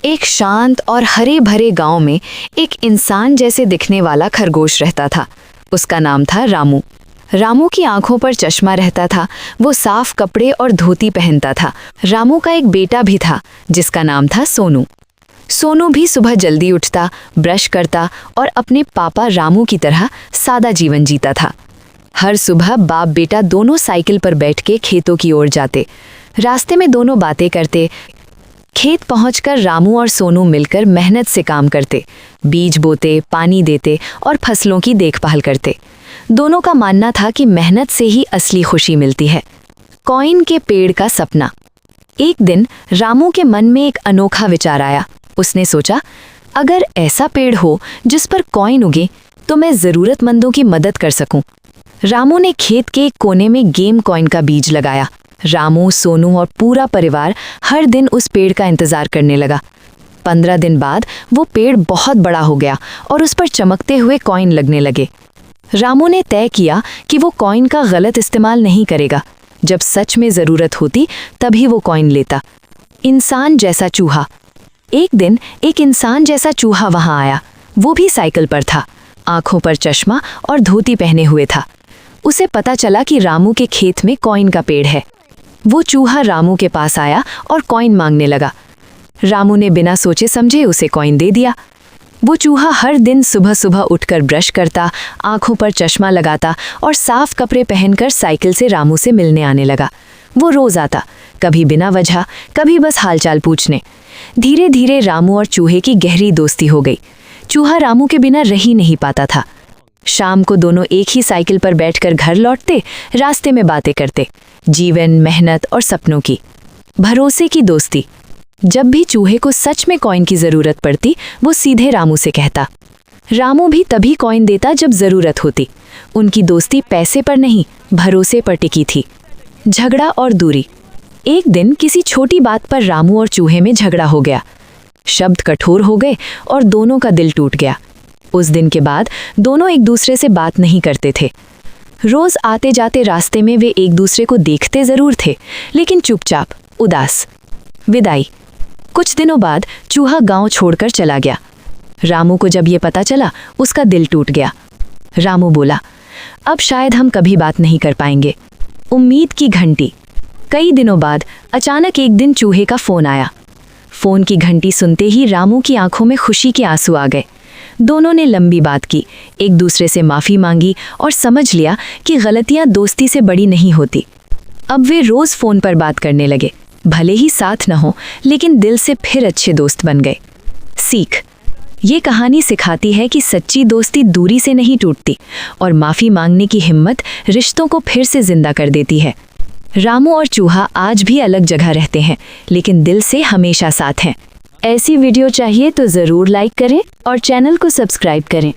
एक शांत और हरे भरे गांव में एक इंसान जैसे दिखने वाला खरगोश रहता था। उसका नाम था रामू। रामू की आंखों पर चश्मा रहता था। वो साफ कपड़े और धोती पहनता था। रामू का एक बेटा भी था जिसका नाम था सोनू। सोनू भी सुबह जल्दी उठता, ब्रश करता और अपने पापा रामू की तरह सादा जीवन जीता था। हर सुबह बाप बेटा दोनों साइकिल पर बैठ के खेतों की ओर जाते। रास्ते में दोनों बातें करते। खेत पहुंचकर रामू और सोनू मिलकर मेहनत से काम करते, बीज बोते, पानी देते और फसलों की देखभाल करते। दोनों का मानना था कि मेहनत से ही असली खुशी मिलती है। कॉइन के पेड़ का सपना। एक दिन रामू के मन में एक अनोखा विचार आया। उसने सोचा, अगर ऐसा पेड़ हो जिस पर कॉइन उगे तो मैं ज़रूरतमंदों की मदद कर सकूं। रामू ने खेत के एक कोने में गेम कॉइन का बीज लगाया। रामू, सोनू और पूरा परिवार हर दिन उस पेड़ का इंतजार करने लगा। 15 दिन बाद वो पेड़ बहुत बड़ा हो गया और उस पर चमकते हुए कॉइन लगने लगे। रामू ने तय किया कि वो कॉइन का गलत इस्तेमाल नहीं करेगा। जब सच में ज़रूरत होती तभी वो कॉइन लेता। इंसान जैसा चूहा। एक दिन एक इंसान जैसा चूहा वहां आया। वो भी साइकिल पर था, आंखों पर चश्मा और धोती पहने हुए था। उसे पता चला कि रामू के खेत में कॉइन का पेड़ है। वो चूहा रामू के पास आया और कॉइन मांगने लगा। रामू ने बिना सोचे समझे उसे कॉइन दे दिया। वो चूहा हर दिन सुबह सुबह उठकर ब्रश करता, आंखों पर चश्मा लगाता और साफ कपड़े पहनकर साइकिल से रामू से मिलने आने लगा। वो रोज आता, कभी बिना वजह, कभी बस हालचाल पूछने। धीरे धीरे रामू और चूहे की गहरी दोस्ती हो गई। चूहा रामू के बिना रह ही नहीं पाता था। शाम को दोनों एक ही साइकिल पर बैठकर घर लौटते, रास्ते में बातें करते, जीवन, मेहनत और सपनों की। भरोसे की दोस्ती। जब भी चूहे को सच में कॉइन की जरूरत पड़ती, वो सीधे रामू से कहता। रामू भी तभी कॉइन देता जब जरूरत होती। उनकी दोस्ती पैसे पर नहीं, भरोसे पर टिकी थी। झगड़ा और दूरी। एक दिन किसी छोटी बात पर रामू और चूहे में झगड़ा हो गया। शब्द कठोर हो गए और दोनों का दिल टूट गया। उस दिन के बाद दोनों एक दूसरे से बात नहीं करते थे। रोज आते जाते रास्ते में वे एक दूसरे को देखते जरूर थे, लेकिन चुपचाप, उदास। विदाई। कुछ दिनों बाद चूहा गांव छोड़कर चला गया। रामू को जब ये पता चला, उसका दिल टूट गया। रामू बोला, अब शायद हम कभी बात नहीं कर पाएंगे। उम्मीद की घंटी। कई दिनों बाद अचानक एक दिन चूहे का फोन आया। फोन की घंटी सुनते ही रामू की आंखों में खुशी के आंसू आ गए। दोनों ने लंबी बात की, एक दूसरे से माफ़ी मांगी और समझ लिया कि गलतियां दोस्ती से बड़ी नहीं होती। अब वे रोज़ फ़ोन पर बात करने लगे। भले ही साथ न हो, लेकिन दिल से फिर अच्छे दोस्त बन गए। सीख। ये कहानी सिखाती है कि सच्ची दोस्ती दूरी से नहीं टूटती और माफ़ी मांगने की हिम्मत रिश्तों को फिर से जिंदा कर देती है। रामू और चूहा आज भी अलग जगह रहते हैं, लेकिन दिल से हमेशा साथ हैं। ऐसी वीडियो चाहिए तो ज़रूर लाइक करें और चैनल को सब्सक्राइब करें।